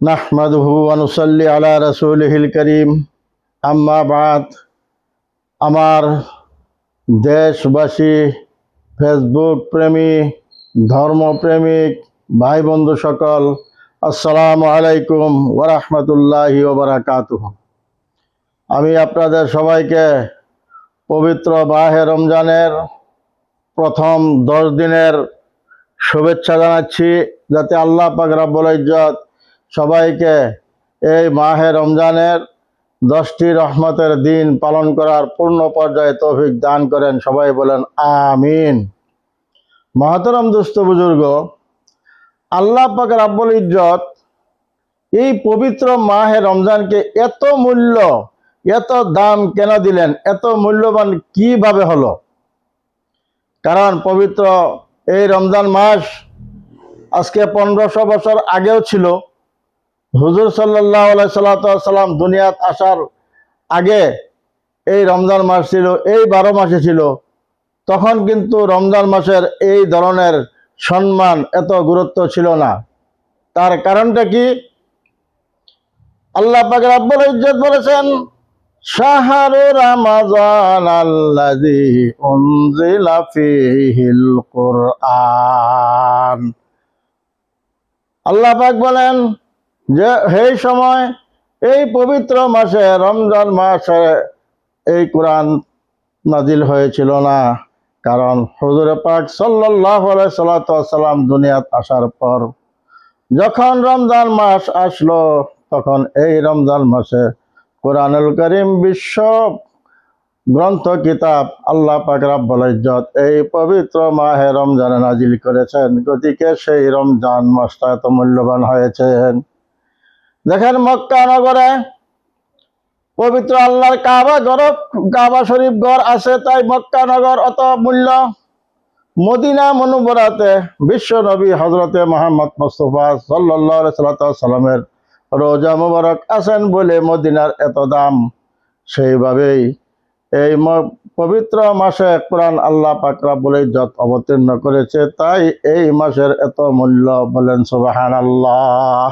নাহমাদুহু ওয়া নুসাল্লি আলা রাসূলিহিল কারীম। আম্মা বাদ। আমার দেশবাসী, ফেসবুক প্রেমী, ধর্মপ্রেমিক ভাই বন্ধু সকল, আসসালামু আলাইকুম ওয়া রাহমাতুল্লাহি ওয়া বারাকাতুহু। আমি আপনাদের সবাইকে পবিত্র মাহে রমজানের প্রথম 10 দিনের শুভেচ্ছা জানাচ্ছি, যাতে আল্লাহ পাক রব্বুল ইজ্জত সবাইকে এই মাহে রমজানের 10টি রহমতের দিন পালন করার পূর্ণ পর্যায়ে তৌফিক দান করেন। সবাই বলেন আমিন। মহতরম দোস্ত বুজুর্গ, আল্লাহ পাক রব্বুল ইজ্জত এই পবিত্র মাহে রমজানকে এত মূল্য, এত দাম কেন দিলেন? এত মূল্যবান কিভাবে হলো? কারণ পবিত্র এই রমজান মাস আজকে 1500 বছর আগেও ছিল। হুজুর সাল্লাল্লাহু আলাইহি সাল্লাম দুনিয়াত আসার আগে এই রমজান মাস ছিল, এই 12 মাসে ছিল। তখন কিন্তু রমজান মাসের এই ধরনের সম্মান, এত গুরুত্ব ছিল না। তার কারণটা কি? আল্লাহ পাক রব্বুল ইজ্জত বলেছেন, শাহরু রমাযান আল্লাযী উনজিলা ফীহিল কুরআন। আল্লাহ পাক বলেন যে এই সময়, এই পবিত্র মাসে, রমজান মাসে এই কোরআন নাজিল হয়েছিল না। কারণ হুজুর পাক সাল্লাল্লাহু আলাইহি সাল্লাম দুনিয়াত আসার পর যখন রমজান মাস আসলো, তখন এই রমজান মাসে কোরআনুল কারীম বিশ্ব গ্রন্থ কিতাব আল্লাহ পাক রব্বুল ইজ্জত এই পবিত্র মাহে রমজানে নাজিল করেছেন। গতিকে সেই রমজান মাসটা এত মূল্যবান হয়েছে। দেখেন, মক্কা নগরে পবিত্র আল্লাহর কাবা শরীফ ঘর আছে, তাই মক্কা নগর অত মূল্য। মদিনা মুনওয়ারাতে বিশ্ব নবী হযরতে মুহাম্মদ মুস্তাফা সাল্লাল্লাহু আলাইহি সাল্লামের রোজা মুবারক আছেন বলে মদিনার এত দাম। সেইভাবেই এই পবিত্র মাসে কোরআন আল্লাহ পাক রব্বুল ইজ্জত অবতীর্ণ করেছে, তাই এই মাসের এত মূল্য। বলেন সুবহানাল্লাহ।